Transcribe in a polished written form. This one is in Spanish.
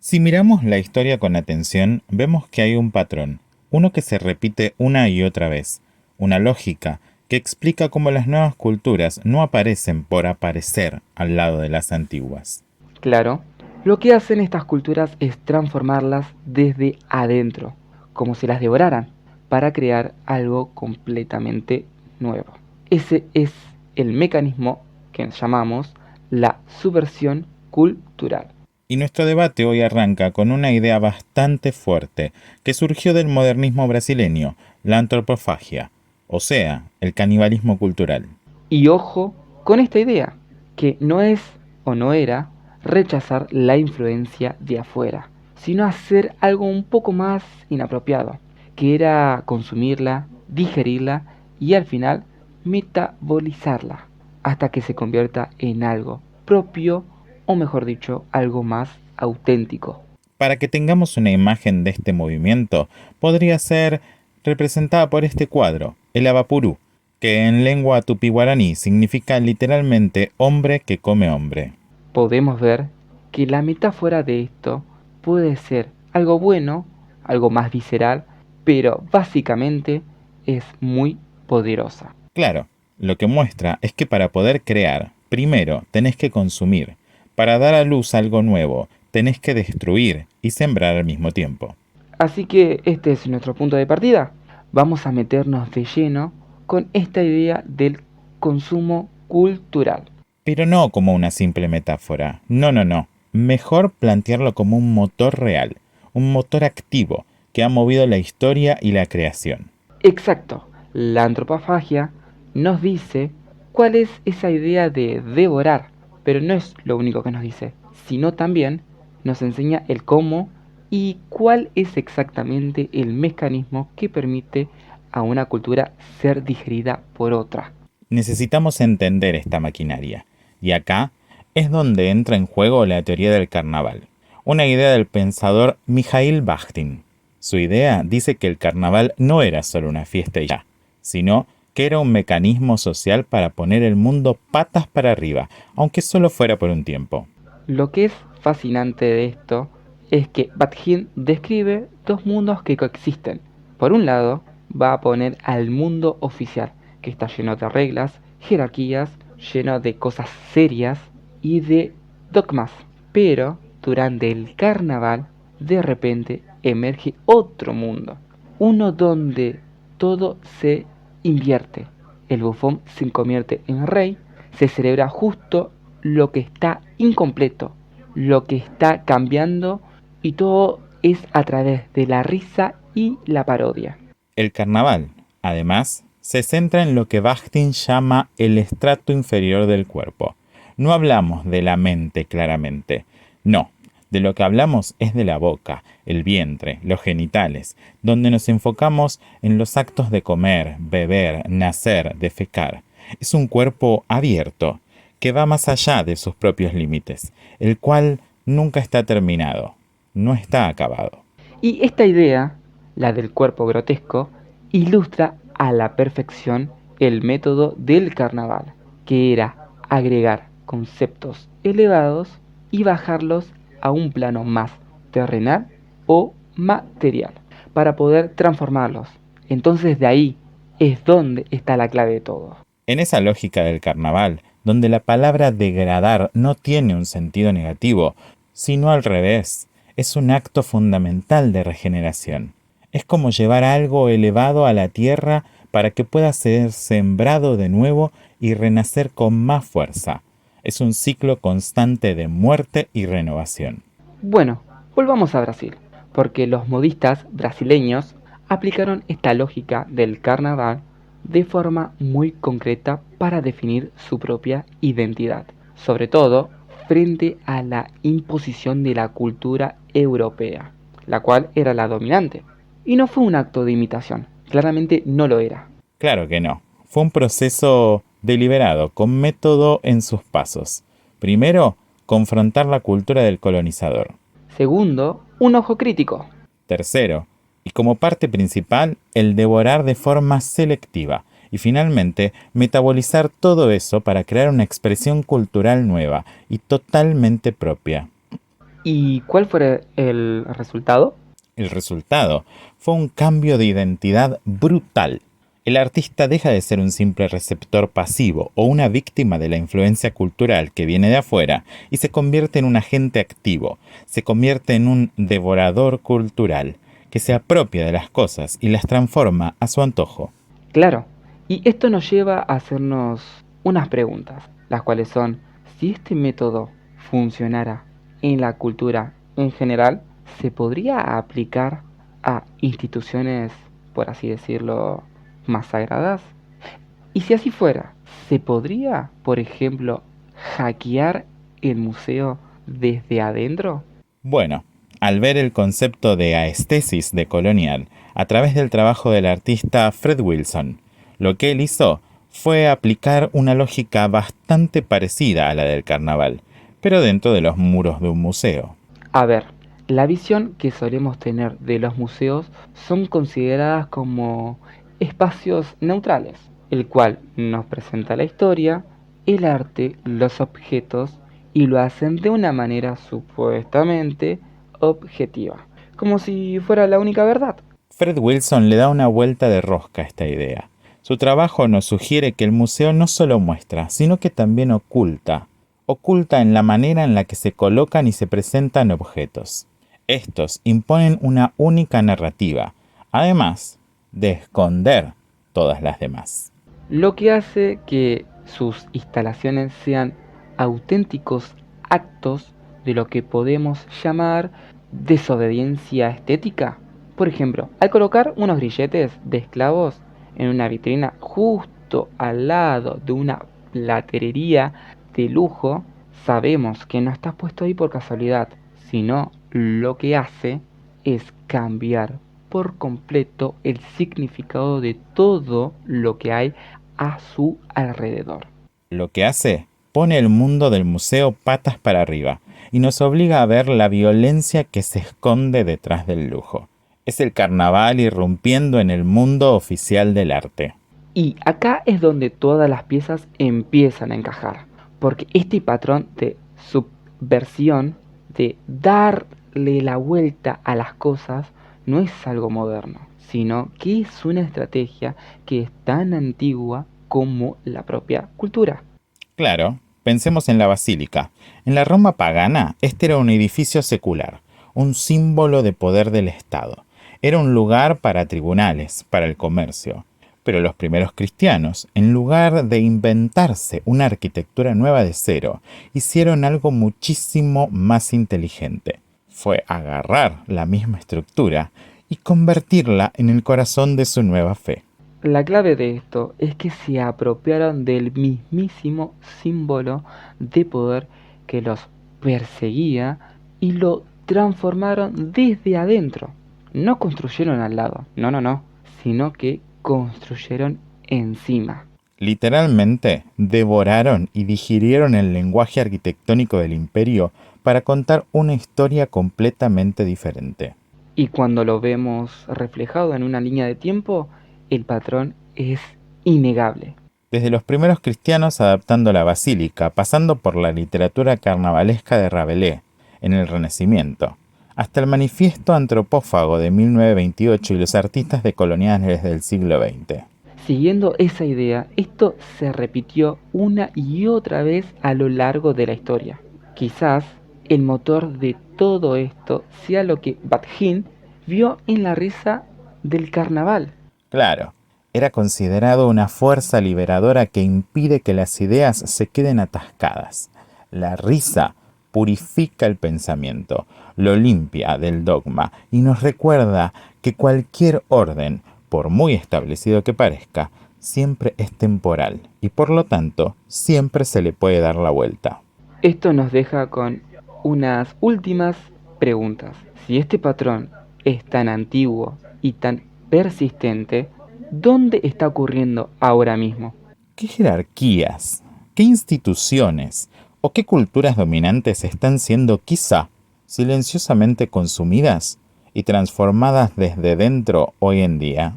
Si miramos la historia con atención, vemos que hay un patrón, uno que se repite una y otra vez, una lógica que explica cómo las nuevas culturas no aparecen por aparecer al lado de las antiguas. Claro, lo que hacen estas culturas es transformarlas desde adentro, como si las devoraran, para crear algo completamente nuevo. Ese es el mecanismo que llamamos la subversión cultural. Y nuestro debate hoy arranca con una idea bastante fuerte que surgió del modernismo brasileño, la antropofagia, o sea, el canibalismo cultural. Y ojo con esta idea, que no es o no era rechazar la influencia de afuera, sino hacer algo un poco más inapropiado, que era consumirla, digerirla y al final metabolizarla, hasta que se convierta en algo propio o mejor dicho, algo más auténtico. Para que tengamos una imagen de este movimiento, podría ser representada por este cuadro, el Abapurú, que en lengua tupi-guaraní significa literalmente hombre que come hombre. Podemos ver que la metáfora de esto puede ser algo bueno, algo más visceral, pero básicamente es muy poderosa. Claro, lo que muestra es que para poder crear, primero tenés que consumir. Para dar a luz algo nuevo, tenés que destruir y sembrar al mismo tiempo. Así que este es nuestro punto de partida. Vamos a meternos de lleno con esta idea del consumo cultural. Pero no como una simple metáfora. No, no, no. Mejor plantearlo como un motor real, un motor activo que ha movido la historia y la creación. Exacto, la antropofagia nos dice cuál es esa idea de devorar, pero no es lo único que nos dice, sino también nos enseña el cómo y cuál es exactamente el mecanismo que permite a una cultura ser digerida por otra. Necesitamos entender esta maquinaria. Y acá es donde entra en juego la teoría del carnaval, una idea del pensador Mikhail Bakhtin. Su idea dice que el carnaval no era solo una fiesta y ya, sino que era un mecanismo social para poner el mundo patas para arriba, aunque solo fuera por un tiempo. Lo que es fascinante de esto es que Bakhtin describe dos mundos que coexisten. Por un lado, va a poner al mundo oficial, que está lleno de reglas, jerarquías, lleno de cosas serias y de dogmas. Pero durante el carnaval, de repente emerge otro mundo, uno donde todo se invierte. El bufón se convierte en rey, se celebra justo lo que está incompleto, lo que está cambiando y todo es a través de la risa y la parodia. El carnaval, además, se centra en lo que Bakhtin llama el estrato inferior del cuerpo. No hablamos de la mente claramente, no, de lo que hablamos es de la boca, el vientre, los genitales, donde nos enfocamos en los actos de comer, beber, nacer, defecar. Es un cuerpo abierto, que va más allá de sus propios límites, el cual nunca está terminado, no está acabado. Y esta idea, la del cuerpo grotesco, ilustra a la perfección el método del carnaval, que era agregar conceptos elevados y bajarlos a un plano más terrenal o material, para poder transformarlos. Entonces de ahí es donde está la clave de todo. En esa lógica del carnaval, donde la palabra degradar no tiene un sentido negativo, sino al revés, es un acto fundamental de regeneración. Es como llevar algo elevado a la tierra para que pueda ser sembrado de nuevo y renacer con más fuerza. Es un ciclo constante de muerte y renovación. Bueno, volvamos a Brasil, porque los modistas brasileños aplicaron esta lógica del carnaval de forma muy concreta para definir su propia identidad, sobre todo frente a la imposición de la cultura europea, la cual era la dominante. Y no fue un acto de imitación, claramente no lo era. Claro que no. Fue un proceso deliberado, con método en sus pasos. Primero, confrontar la cultura del colonizador. Segundo, un ojo crítico. Tercero, y como parte principal, el devorar de forma selectiva. Y finalmente, metabolizar todo eso para crear una expresión cultural nueva y totalmente propia. ¿Y cuál fue el resultado? El resultado fue un cambio de identidad brutal. El artista deja de ser un simple receptor pasivo o una víctima de la influencia cultural que viene de afuera y se convierte en un agente activo, se convierte en un devorador cultural que se apropia de las cosas y las transforma a su antojo. Claro, y esto nos lleva a hacernos unas preguntas, las cuales son, si este método funcionara en la cultura en general, ¿se podría aplicar a instituciones, por así decirlo, más sagradas? Y si así fuera, ¿se podría, por ejemplo, hackear el museo desde adentro? Bueno, al ver el concepto de aestesis decolonial a través del trabajo del artista Fred Wilson, lo que él hizo fue aplicar una lógica bastante parecida a la del carnaval, pero dentro de los muros de un museo. A ver, la visión que solemos tener de los museos son consideradas como espacios neutrales, el cual nos presenta la historia, el arte, los objetos y lo hacen de una manera supuestamente objetiva, como si fuera la única verdad. Fred Wilson le da una vuelta de rosca a esta idea. Su trabajo nos sugiere que el museo no solo muestra, sino que también oculta. Oculta en la manera en la que se colocan y se presentan objetos. Estos imponen una única narrativa, además de esconder todas las demás. Lo que hace que sus instalaciones sean auténticos actos de lo que podemos llamar desobediencia estética. Por ejemplo, al colocar unos grilletes de esclavos en una vitrina justo al lado de una platerería de lujo, sabemos que no está puesto ahí por casualidad, sino lo que hace es cambiar por completo el significado de todo lo que hay a su alrededor. Lo que hace, pone el mundo del museo patas para arriba y nos obliga a ver la violencia que se esconde detrás del lujo. Es el carnaval irrumpiendo en el mundo oficial del arte. Y acá es donde todas las piezas empiezan a encajar, porque este patrón de subversión, de darle la vuelta a las cosas, no es algo moderno, sino que es una estrategia que es tan antigua como la propia cultura. Claro, pensemos en la basílica. En la Roma pagana, este era un edificio secular, un símbolo de poder del Estado. Era un lugar para tribunales, para el comercio. Pero los primeros cristianos, en lugar de inventarse una arquitectura nueva de cero, hicieron algo muchísimo más inteligente. Fue agarrar la misma estructura y convertirla en el corazón de su nueva fe. La clave de esto es que se apropiaron del mismísimo símbolo de poder que los perseguía y lo transformaron desde adentro. No construyeron al lado, no, sino que construyeron encima. Literalmente, devoraron y digirieron el lenguaje arquitectónico del imperio para contar una historia completamente diferente. Y cuando lo vemos reflejado en una línea de tiempo, el patrón es innegable. Desde los primeros cristianos adaptando la basílica, pasando por la literatura carnavalesca de Rabelais en el Renacimiento, hasta el manifiesto antropófago de 1928 y los artistas decoloniales del siglo XX. Siguiendo esa idea, esto se repitió una y otra vez a lo largo de la historia. Quizás el motor de todo esto sea lo que Bakhtin vio en la risa del carnaval. Claro, era considerado una fuerza liberadora que impide que las ideas se queden atascadas. La risa purifica el pensamiento, lo limpia del dogma y nos recuerda que cualquier orden, por muy establecido que parezca, siempre es temporal y por lo tanto siempre se le puede dar la vuelta. Esto nos deja con unas últimas preguntas. Si este patrón es tan antiguo y tan persistente, ¿dónde está ocurriendo ahora mismo? ¿Qué jerarquías, qué instituciones o qué culturas dominantes están siendo quizá silenciosamente consumidas y transformadas desde dentro hoy en día?